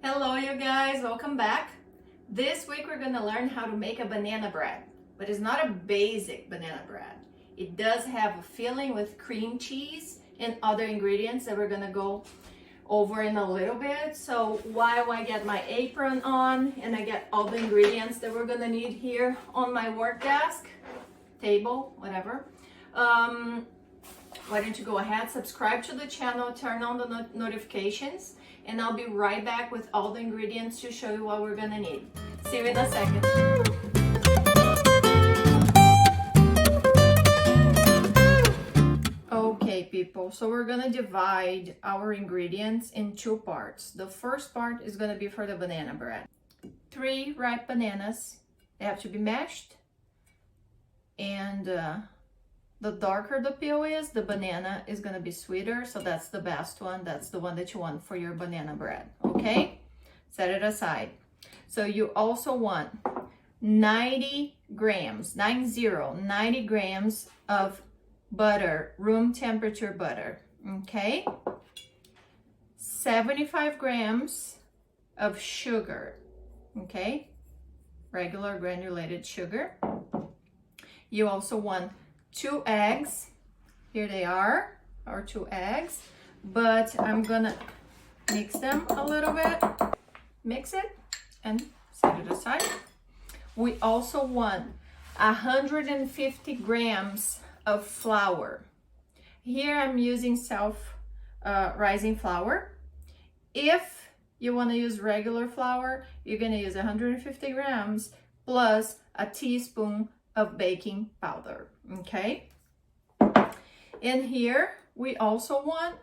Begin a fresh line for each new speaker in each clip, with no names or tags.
Hello you guys, welcome back. This week we're going to learn how to make a banana bread, but it's not a basic banana bread. It does have a filling with cream cheese and other ingredients that we're going to go over in a little bit. So while I get my apron on and I get all the ingredients that we're going to need here on my work desk, table, whatever, why don't you go ahead, subscribe to the channel, turn on the notifications, and I'll be right back with all the ingredients to show you what we're gonna need. See you in a second. Okay people, so we're gonna divide our ingredients in two parts. The first part is gonna be for the banana bread. 3 ripe bananas, they have to be mashed, and the darker the peel is, the banana is gonna be sweeter, so that's the best one. That's the one that you want for your banana bread, okay? Set it aside. So you also want 90 grams of butter, room temperature butter, okay? 75 grams of sugar, okay? Regular granulated sugar. You also want 2 eggs. Here they are, our 2 eggs, but I'm gonna mix them a little bit. Mix it and set it aside. We also want 150 grams of flour. Here I'm using self-rising flour. If you want to use regular flour, you're gonna use 150 grams plus a teaspoon of baking powder, okay? And here we also want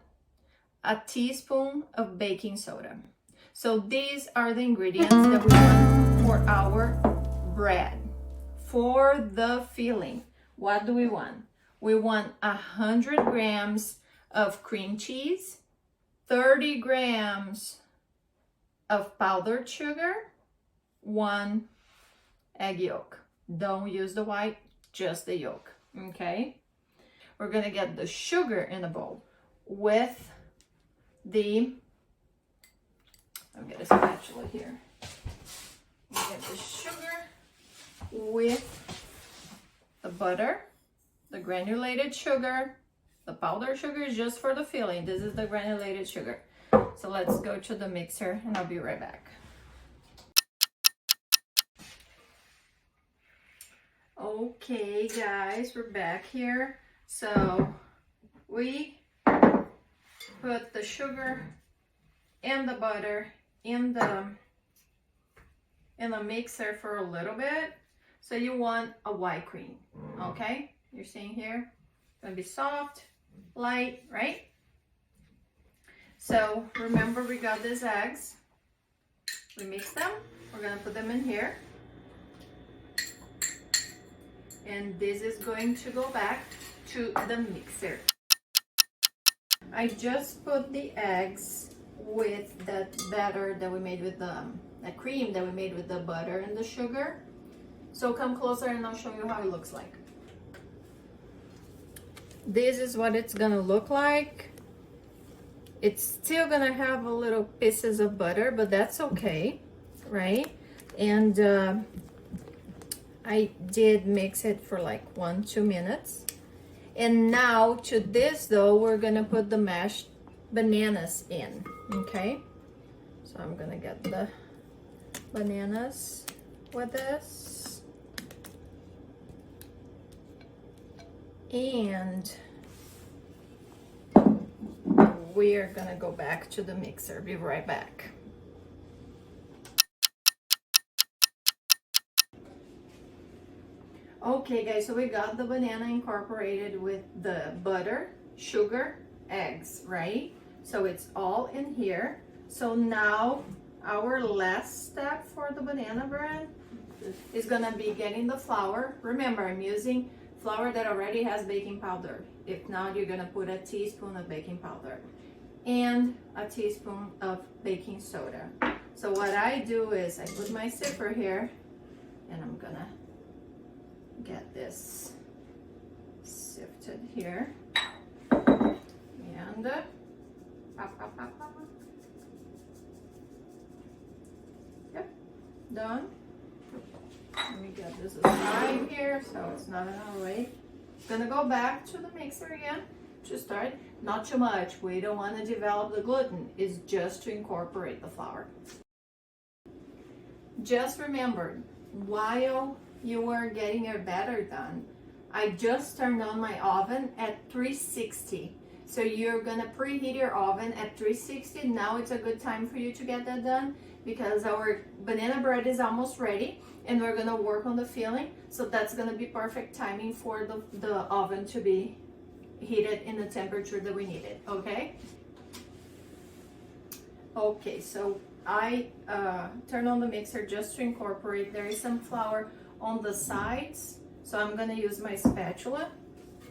a teaspoon of baking soda. So these are the ingredients that we want for our bread. For the filling, what do we want? We want 100 grams of cream cheese, 30 grams of powdered sugar, 1 egg yolk. Don't use the white, just the yolk, okay? We're gonna get the sugar in a bowl with the, I'll get a spatula here. We get the sugar with the butter, the granulated sugar. The powdered sugar is just for the filling. This is the granulated sugar. So let's go to the mixer and I'll be right back. Okay guys, we're back here. So we put the sugar and the butter in the mixer for a little bit. So you want a white cream, okay? You're seeing here, it's gonna be soft, light, right? So remember we got these eggs. We mix them. We're gonna put them in here. And this is going to go back to the mixer. I just put the eggs with that batter that we made with the cream that we made with the butter and the sugar. So come closer and I'll show you how it looks like. This is what it's gonna look like. It's still gonna have a little pieces of butter, but that's okay, right? And I did mix it for like 1-2 minutes. And now to this though, we're gonna put the mashed bananas in, okay? So I'm gonna get the bananas with this. And we're gonna go back to the mixer. Be right back. Okay guys, so we got the banana incorporated with the butter, sugar, eggs, right? So it's all in here. So now our last step for the banana bread is gonna be getting the flour. Remember, I'm using flour that already has baking powder. If not, you're gonna put a teaspoon of baking powder and a teaspoon of baking soda. So what I do is I put my sipper here and I'm gonna get this sifted here and pop, pop, pop, pop. done. Let me get this aside here so it's not in our way. Gonna go back to the mixer again to start. Not too much. We don't want to develop the gluten. It's just to incorporate the flour. Just remember, while you were getting your batter done, I just turned on my oven at 360. So you're gonna preheat your oven at 360. Now it's a good time for you to get that done because our banana bread is almost ready and we're gonna work on the filling. So that's gonna be perfect timing for the oven to be heated in the temperature that we need it, okay? Okay, so I turn on the mixer just to incorporate. There is some flour on the sides, so I'm gonna use my spatula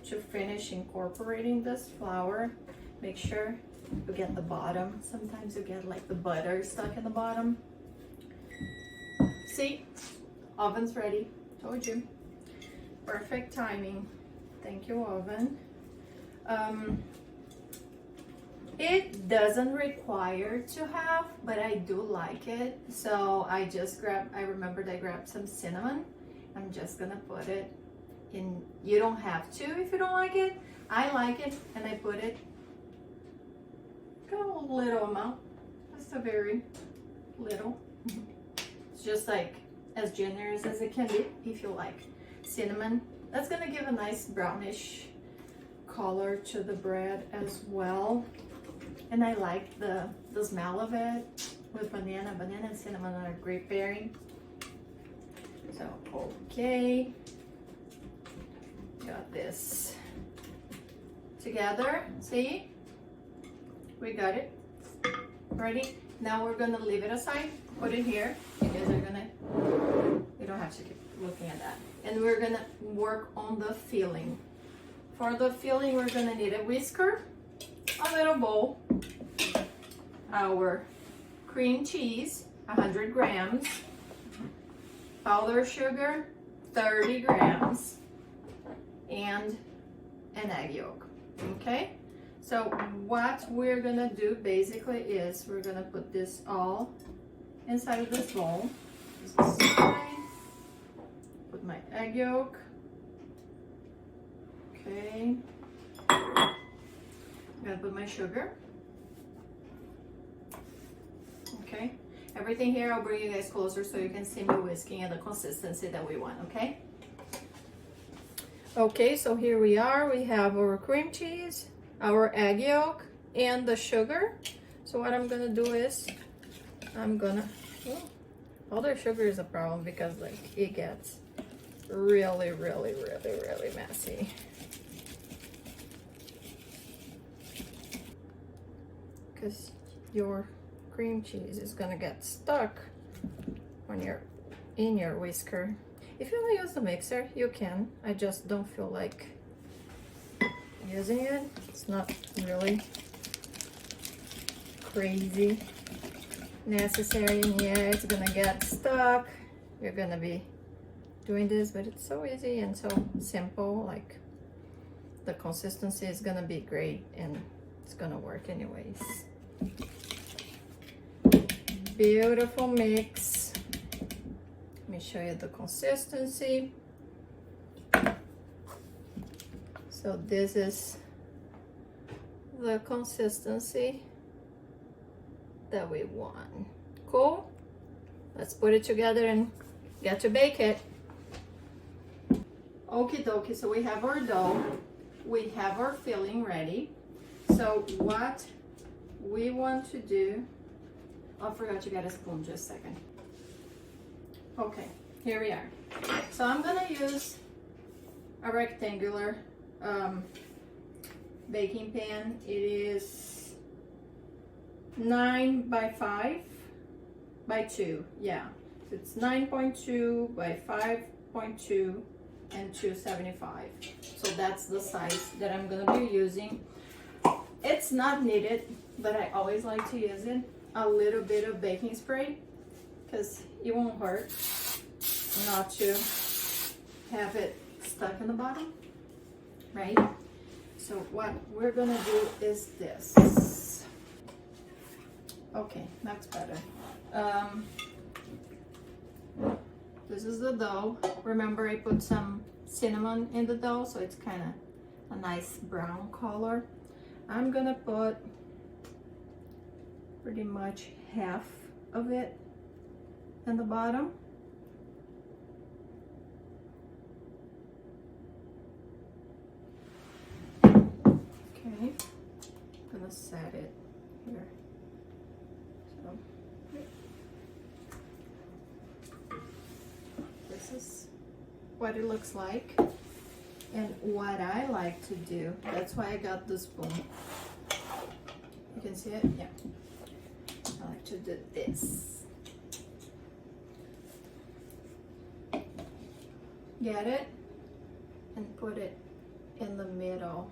to finish incorporating this flour. Make sure you get the bottom. Sometimes you get like the butter stuck in the bottom. See, oven's ready, told you. Perfect timing. Thank you, oven. It doesn't require to have, but I do like it. So I remembered I grabbed some cinnamon. I'm just gonna put it in. You don't have to if you don't like it. I like it and I put it a little amount, just a very little. It's just like as generous as it can be if you like cinnamon. That's gonna give a nice brownish color to the bread as well. And I like the smell of it with banana. Banana and cinnamon are a great pairing. So, okay. Got this together. See? We got it. Ready? Now we're gonna leave it aside. Put it here. You guys are gonna, you don't have to keep looking at that. And we're gonna work on the filling. For the filling, we're gonna need a whisker, a little bowl, our cream cheese, 100 grams, powdered sugar, 30 grams, and an egg yolk, okay? So what we're gonna do basically is we're gonna put this all inside of this bowl. Put my egg yolk, okay. I'm gonna put my sugar. Okay, everything here, I'll bring you guys closer so you can see me whisking at the consistency that we want, okay? Okay, so here we are. We have our cream cheese, our egg yolk, and the sugar. So what I'm gonna do is, powdered sugar is a problem because like it gets really messy. Because your cream cheese is gonna get stuck when you're in your whisker. If you want to use the mixer, you can. I just don't feel like using it. It's not really crazy necessary, and yeah, it's gonna get stuck. You're gonna be doing this, but it's so easy and so simple. Like the consistency is gonna be great and it's gonna work anyways. Beautiful mix. Let me show you the consistency. So this is the consistency that we want. Cool? Let's put it together and get to bake it. Okie dokie, so we have our dough. We have our filling ready. So what we want to do, I forgot to get a spoon, just a second. Okay, here we are. So I'm gonna use a rectangular baking pan. It is 9 by 5 by 2, yeah. So it's 9.2 by 5.2 and 275. So that's the size that I'm gonna be using. It's not needed, but I always like to use it. A little bit of baking spray, because it won't hurt not to have it stuck in the bottom, right? So what we're gonna do is this. Okay, that's better. this is the dough. Remember I put some cinnamon in the dough, so it's kind of a nice brown color. I'm gonna put pretty much half of it in the bottom. Okay, I'm gonna set it here. So this is what it looks like. And what I like to do, that's why I got the spoon. You can see it? Yeah. I like to do this. Get it? And put it in the middle.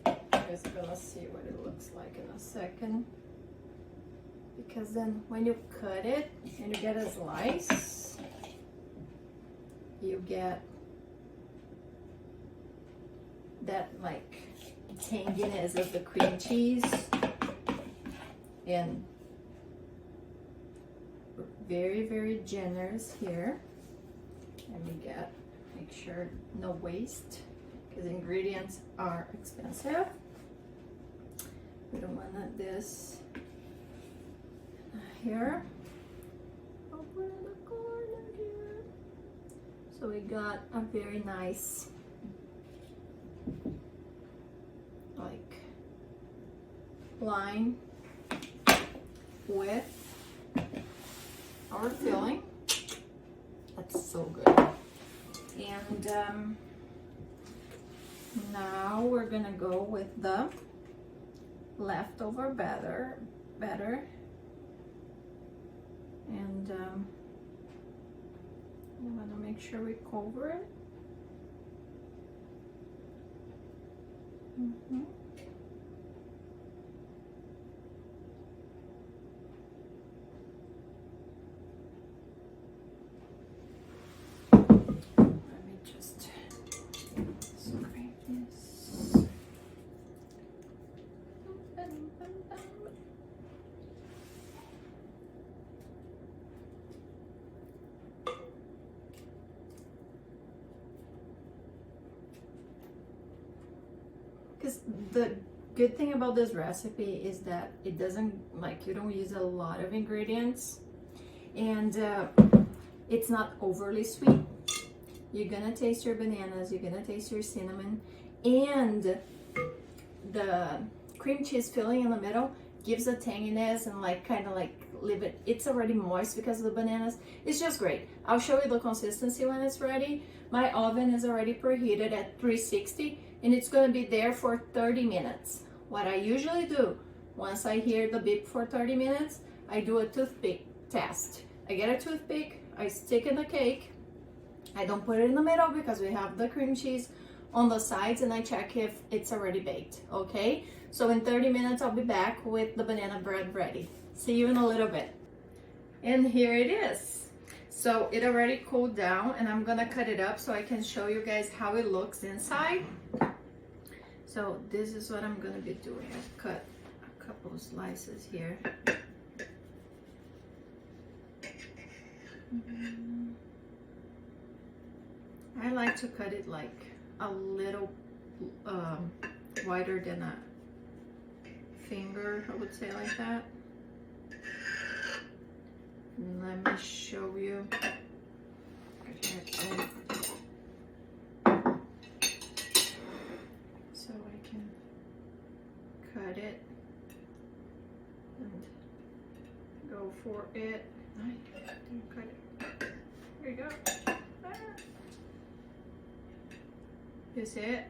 You guys are gonna see what it looks like in a second. Because then when you cut it and you get a slice, you get that like tanginess of the cream cheese, and very generous here. Let me make sure no waste, because ingredients are expensive. We don't want this here. I'll put it in the corner here. So we got a very nice like line with our filling. That's so good. And now we're gonna go with the leftover batter, and I'm gonna make sure we cover it. Mm-hmm. Let me just scrape this. Because the good thing about this recipe is that it doesn't, like, you don't use a lot of ingredients, and it's not overly sweet. You're gonna taste your bananas, you're gonna taste your cinnamon, and the cream cheese filling in the middle gives a tanginess and like kind of like leave it, it's already moist because of the bananas. It's just great. I'll show you the consistency when it's ready. My oven is already preheated at 360 and it's going to be there for 30 minutes. What I usually do once I hear the beep for 30 minutes, I do a toothpick test. I get a toothpick, I stick in the cake. I don't put it in the middle because we have the cream cheese on the sides, and I check if it's already baked. Okay, so in 30 minutes I'll be back with the banana bread ready. See you in a little bit. And here it is. So it already cooled down, and I'm gonna cut it up so I can show you guys how it looks inside. So this is what I'm gonna be doing. I've cut a couple of slices here. I like to cut it like a little wider than a finger, I would say, like that. And let me show you. So I can cut it and go for it. I didn't cut it. Here you go. Ah. You see it?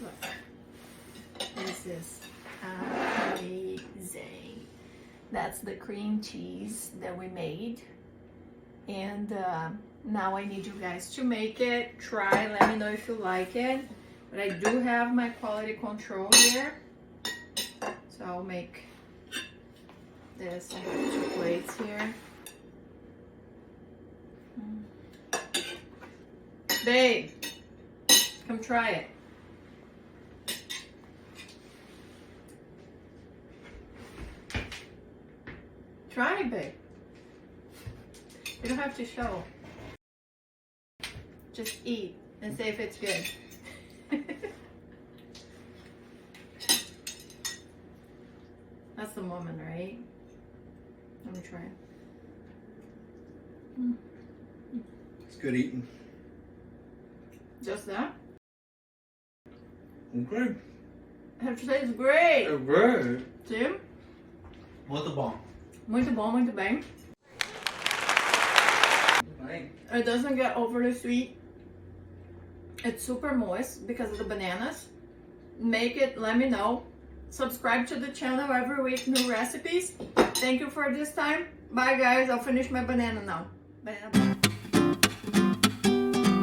Look. This is amazing. That's the cream cheese that we made. And now I need you guys to make it. Try, let me know if you like it. But I do have my quality control here. So I'll make this. I have 2 plates here. Babe, come try it. Try, babe. You don't have to show. Just eat and say if it's good. That's the moment, right? Let me try it.
It's good eating.
Just that?
Okay.
It tastes great.
It's good.
See?
Muito bom.
Muito bom, muito bem. It doesn't get overly sweet. It's super moist because of the bananas. Make it, let me know. Subscribe to the channel every week, new recipes. Thank you for this time. Bye guys, I'll finish my banana now. Banana.